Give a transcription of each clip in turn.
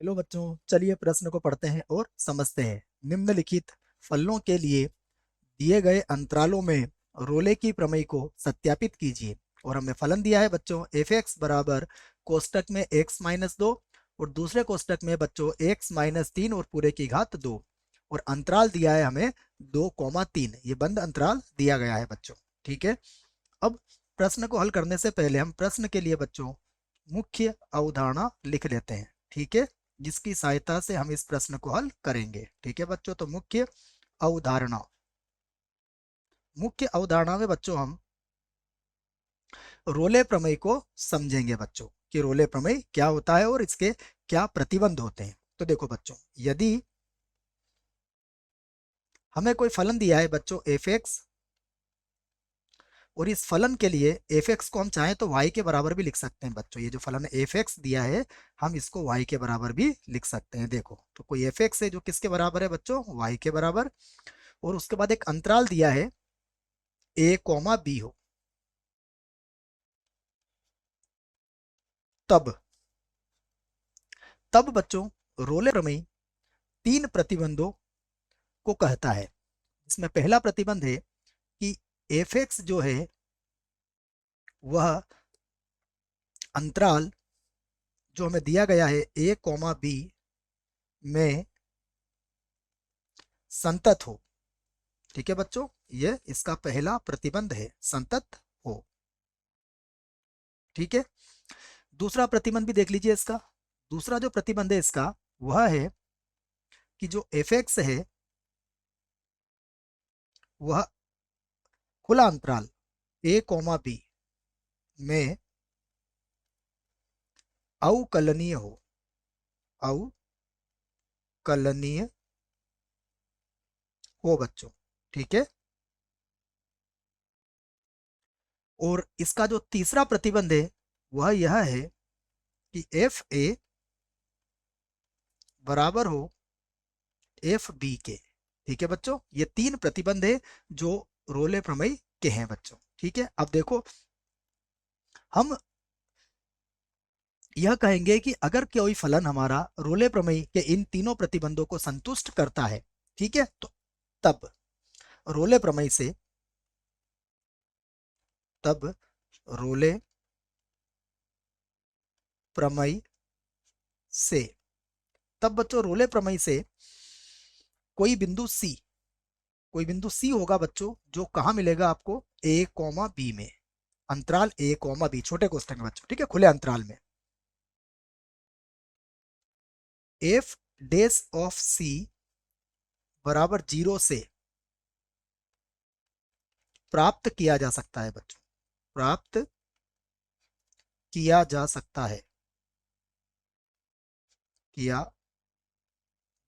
Hello बच्चों, चलिए प्रश्न को पढ़ते हैं और समझते हैं। निम्नलिखित फलनों के लिए दिए गए अंतरालों में रोले की प्रमेय को सत्यापित कीजिए। और हमें फलन दिया है बच्चों एफ एक्स बराबर कोष्टक में एक्स माइनस दो और दूसरे कोष्टक में बच्चों एक्स माइनस तीन और पूरे की घात दो। और अंतराल दिया है हमें 2,3। ये बंद अंतराल दिया गया है बच्चों। ठीक है। अब प्रश्न को हल करने से पहले हम प्रश्न के लिए बच्चों मुख्य अवधारणा लिख लेते हैं। ठीक है, जिसकी सहायता से हम इस प्रश्न को हल करेंगे। ठीक है बच्चों, तो मुख्य अवधारणा। मुख्य अवधारणा में बच्चों हम रोले प्रमेय को समझेंगे बच्चों कि रोले प्रमेय क्या होता है और इसके क्या प्रतिबंध होते हैं। तो देखो बच्चों, यदि हमें कोई फलन दिया है बच्चों एफ एक्स, और इस फलन के लिए एफ एक्स को हम चाहें तो वाई के बराबर भी लिख सकते हैं बच्चों। ये जो फलन एफ एक्स दिया है हम इसको वाई के बराबर भी लिख सकते हैं। देखो तो कोई एफ एक्स है जो किसके बराबर है बच्चों, वाई के बराबर। और उसके बाद एक अंतराल दिया है ए कॉमा बी हो, तब तब बच्चों रोले प्रमेय तीन प्रतिबंधों को कहता है। इसमें पहला प्रतिबंध है कि एफ एक्स जो है वह अंतराल जो हमें दिया गया है ए कॉमा बी में संतत हो। ठीक है बच्चों, ये इसका पहला प्रतिबंध है, संतत हो। ठीक है। दूसरा प्रतिबंध भी देख लीजिए इसका। दूसरा जो प्रतिबंध है इसका वह है कि जो एफ एक्स है वह खुला अंतराल ए कॉमा बी में अवकलनीय हो। अवकलनीय हो बच्चों। ठीक है। और इसका जो तीसरा प्रतिबंध है वह यह है कि एफ ए बराबर हो एफ बी के। ठीक है बच्चों, ये तीन प्रतिबंध है जो रोले प्रमेय के हैं बच्चों। ठीक है। अब देखो, हम यह कहेंगे कि अगर कोई फलन हमारा रोले प्रमेय के इन तीनों प्रतिबंधों को संतुष्ट करता है, ठीक है, तो तब रोले प्रमेय से तब रोले प्रमेय से तब बच्चों रोले प्रमेय से कोई बिंदु सी कोई बिंदु सी होगा बच्चों, जो कहां मिलेगा आपको, ए कॉमा बी में। अंतराल ए कॉमा बी छोटे कोष्ठक में बच्चों। ठीक है, खुले अंतराल में एफ डेस ऑफ सी बराबर 0 से प्राप्त किया जा सकता है बच्चों। प्राप्त किया जा सकता है। किया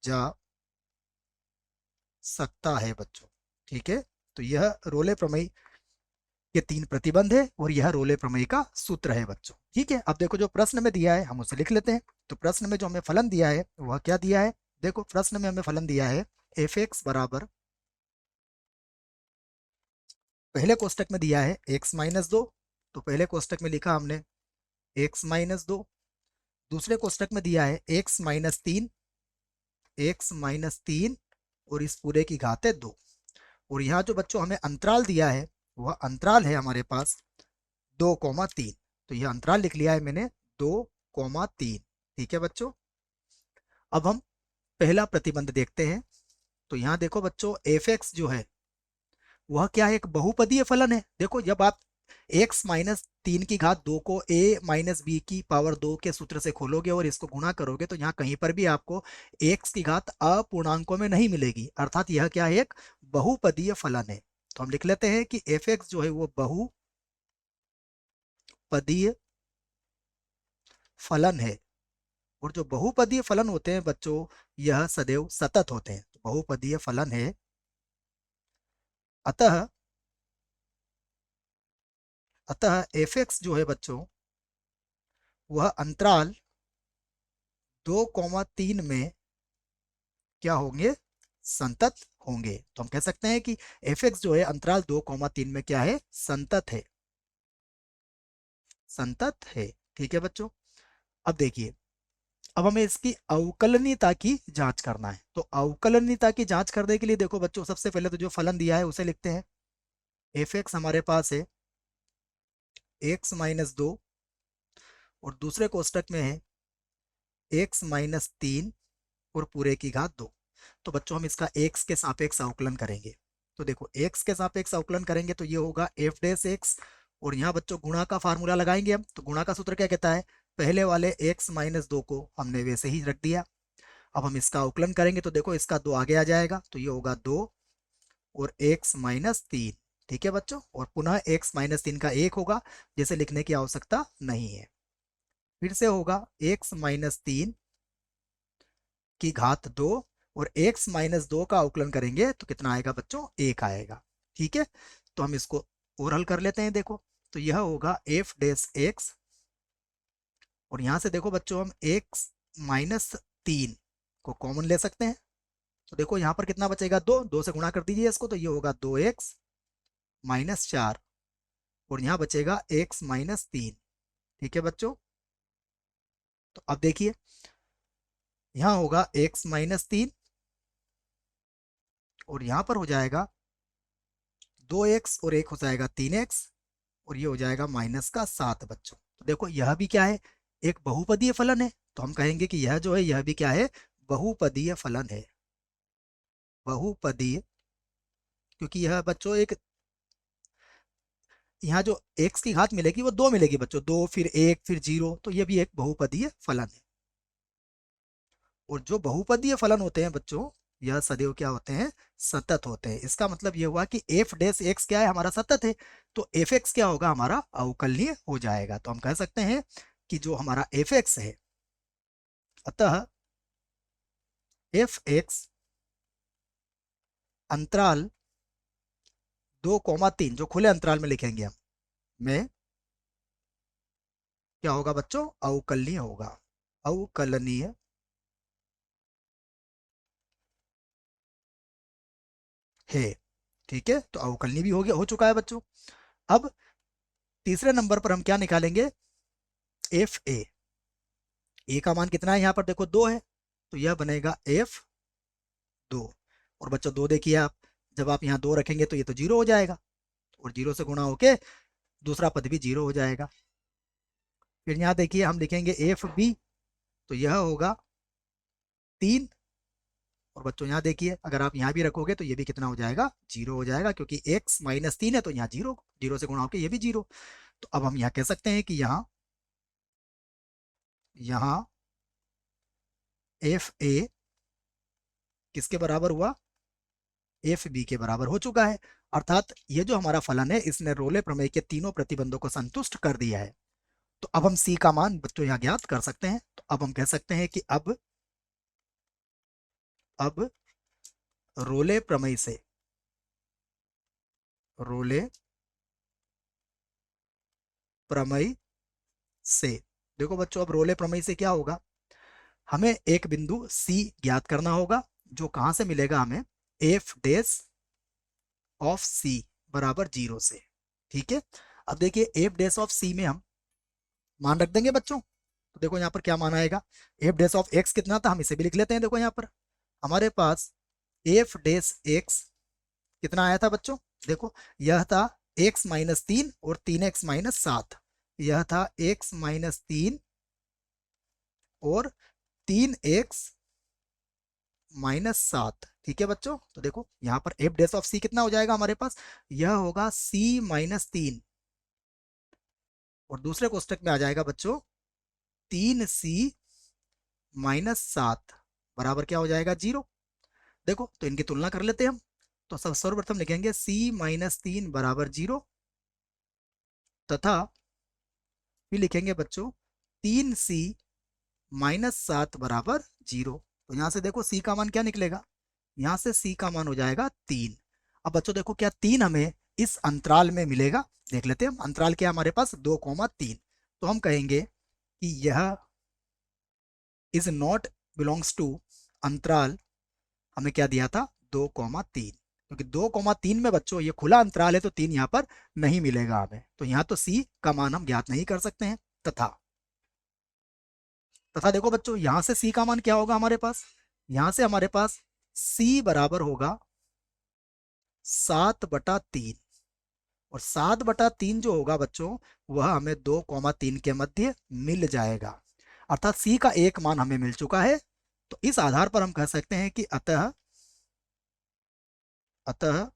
जा सकता है बच्चों। ठीक है। तो यह रोले प्रमेय के तीन प्रतिबंध है और यह रोले प्रमेय का सूत्र है बच्चों। ठीक है। अब देखो, जो प्रश्न में दिया है हम उसे लिख लेते हैं। तो प्रश्न में जो हमें फलन दिया है वह क्या दिया है, देखो प्रश्न में हमें फलन दिया है एफ एक्स बराबर, पहले कोष्टक में दिया है एक्स माइनस दो, तो पहले कोष्टक में लिखा हमने एक्स माइनस दो। दूसरे कोष्टक में दिया है एक्स माइनस तीन, और इस पूरे की घात है दो। और यहाँ जो बच्चों हमें अंतराल दिया है वह अंतराल है हमारे पास 2,3। तो यह अंतराल लिख लिया है मैंने 2,3। ठीक है बच्चों। अब हम पहला प्रतिबंध देखते हैं। तो यहाँ देखो बच्चों, एफ एक्स जो है वह क्या है, एक बहुपदीय फलन है। देखो, जब आप एक्स माइनस तीन की घात दो को ए माइनस बी की पावर दो के सूत्र से खोलोगे और इसको गुणा करोगे तो यहाँ कहीं पर भी आपको एक्स की घात अपूर्णांकों में नहीं मिलेगी, अर्थात यह क्या है, एक बहुपदीय फलन है। तो हम लिख लेते हैं कि एफ एक्स जो है वो बहुपदीय फलन है। और जो बहुपदीय फलन होते हैं बच्चों, यह सदैव सतत होते हैं। तो बहुपदीय फलन है, अतः अतः एफ एक्स जो है बच्चों वह अंतराल 2,3 में क्या होंगे, संतत होंगे। तो हम कह सकते हैं कि एफ एक्स जो है अंतराल 2,3 में क्या है, संतत है। संतत है। ठीक है बच्चों। अब देखिए, अब हमें इसकी अवकलनीयता की जांच करना है। तो अवकलनीयता की जांच करने के लिए देखो बच्चों, सबसे पहले तो जो फलन दिया है उसे लिखते हैं। एफ एक्स हमारे पास है x-2, और दूसरे कोष्टक में है x-3 और पूरे की घात 2। तो बच्चों हम इसका x के सापेक्ष अवकलन करेंगे। तो देखो x के सापेक्ष अवकलन करेंगे तो ये होगा f डैश x, और यहाँ बच्चों गुणा का फार्मूला लगाएंगे हम। तो गुणा का सूत्र क्या कहता है, पहले वाले x-2 को हमने वैसे ही रख दिया। अब हम इसका अवकलन करेंगे तो देखो इसका 2 आगे आ जाएगा, तो ये होगा 2 और x-3। ठीक है बच्चों, और पुनः x-3 का 1 होगा, जैसे लिखने की आवश्यकता नहीं है। फिर से होगा x-3 की घात 2, और x-2 का अवकलन करेंगे तो कितना आएगा बच्चों, 1 आएगा। ठीक है, तो हम इसको और हल कर लेते हैं। देखो तो यह होगा f डैश x, और यहां से देखो बच्चों हम x-3 को कॉमन ले सकते हैं। तो देखो यहाँ पर कितना बचेगा, 2 से गुणा कर दीजिए इसको, तो ये होगा 2x-4, और यहाँ बचेगा x-3। ठीक है बच्चों, तो अब देखिए यहाँ होगा x-3, और यहाँ पर हो जाएगा 2x और 1 हो जाएगा 3x, और ये हो जाएगा -7 बच्चों। तो देखो यह भी क्या है, एक बहुपदीय फलन है। तो हम कहेंगे कि यह जो है यह भी क्या है, बहुपदीय फलन है। बहुपदीय, क्योंकि यह बच्चों एक, यहाँ जो x की घात मिलेगी वो 2 मिलेगी बच्चों, 2 फिर 1 फिर 0, तो ये भी एक बहुपदीय फलन है। और जो बहुपदीय फलन होते हैं बच्चों, यह सदैव क्या होते हैं, सतत होते हैं। इसका मतलब यह हुआ कि f डैश x क्या है, हमारा सतत है, तो एफ एक्स क्या होगा, हमारा अवकलनीय हो जाएगा। तो हम कह सकते हैं कि जो हमारा एफ एक्स है, अतः एफ एक्स अंतराल 2,3 जो खुले अंतराल में लिखेंगे हम, में क्या होगा बच्चों, अवकलनीय होगा। अवकलनीय है। ठीक है, तो अवकलनीय भी हो गया, हो चुका है बच्चों। अब तीसरे नंबर पर हम क्या निकालेंगे, एफ ए का मान कितना है, यहाँ पर देखो 2 है, तो यह बनेगा f 2। और बच्चों 2 देखिए आप, जब आप यहाँ 2 रखेंगे तो ये तो 0 हो जाएगा, और 0 से गुणा होके दूसरा पद भी 0 हो जाएगा। फिर यहाँ देखिए हम लिखेंगे f तो यह होगा 3, और बच्चों यहाँ देखिए अगर आप यहाँ भी रखोगे तो ये भी कितना हो जाएगा, 0 हो जाएगा, क्योंकि x-3 है तो यहाँ 0, 0 से गुणा होके ये भी 0। तो अब हम यहाँ कह सकते हैं कि यहाँ एफ ए किसके बराबर हुआ, एफ बी के बराबर हो चुका है। अर्थात ये जो हमारा फलन है इसने रोले प्रमेय के तीनों प्रतिबंधों को संतुष्ट कर दिया है। तो अब हम सी का मान बच्चों यहाँ ज्ञात कर सकते हैं। तो अब हम कह सकते हैं कि अब रोले प्रमेय से, रोले प्रमेय से, देखो बच्चों अब रोले प्रमेय से क्या होगा, हमें एक बिंदु सी ज्ञात करना होगा, जो कहां से मिलेगा हमें, एफ डैश ऑफ सी बराबर 0 से। ठीक है, अब देखिए एफ डैश ऑफ सी में हम मान रख देंगे बच्चों। तो देखो यहाँ पर क्या मान आएगा, एफ डैश ऑफ एक्स कितना था, हम इसे भी लिख लेते हैं। देखो यहाँ पर हमारे पास एफ डैश एक्स कितना आया था बच्चों, देखो यह था x-3 और 3x-7, यह था x-3 और 3x-7। ठीक है बच्चों, तो देखो यहाँ पर एफ डैश ऑफ सी कितना हो जाएगा हमारे पास, यह होगा c-3, और दूसरे कोष्टक में आ जाएगा बच्चों 3c-7 बराबर क्या हो जाएगा, 0। देखो तो इनकी तुलना कर लेते हैं हम। तो सब सर्वप्रथम लिखेंगे c-3 बराबर 0, तथा फिर लिखेंगे बच्चों 3c-7 बराबर 0। तो यहाँ से देखो c का मान क्या निकलेगा, यहाँ से c का मान हो जाएगा 3। अब बच्चों देखो क्या 3 हमें इस अंतराल में मिलेगा, देख लेते हैं हम। अंतराल क्या हमारे पास, 2,3। तो हम कहेंगे कि यह इज नॉट बिलोंग्स टू अंतराल, हमें क्या दिया था, 2,3, क्योंकि 2,3 में बच्चों ये खुला अंतराल है तो 3 यहाँ पर नहीं मिलेगा हमें। तो यहाँ तो सी का मान हम ज्ञात नहीं कर सकते हैं। तथा तथा देखो बच्चों, यहां से सी का मान क्या होगा हमारे पास, यहां से हमारे पास सी बराबर होगा 7/3। और 7/3 जो होगा बच्चों, वह हमें 2,3 के मध्य मिल जाएगा। अर्थात सी का एक मान हमें मिल चुका है। तो इस आधार पर हम कह सकते हैं कि अतः अतः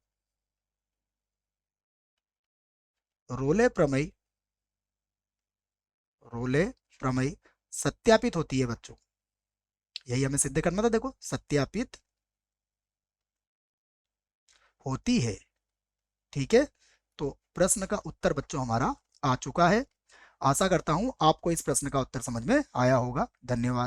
रोले प्रमेय रोले प्रमेय सत्यापित होती है बच्चों। यही हमें सिद्ध करना था, देखो सत्यापित होती है। ठीक है, तो प्रश्न का उत्तर बच्चों हमारा आ चुका है। आशा करता हूं आपको इस प्रश्न का उत्तर समझ में आया होगा। धन्यवाद।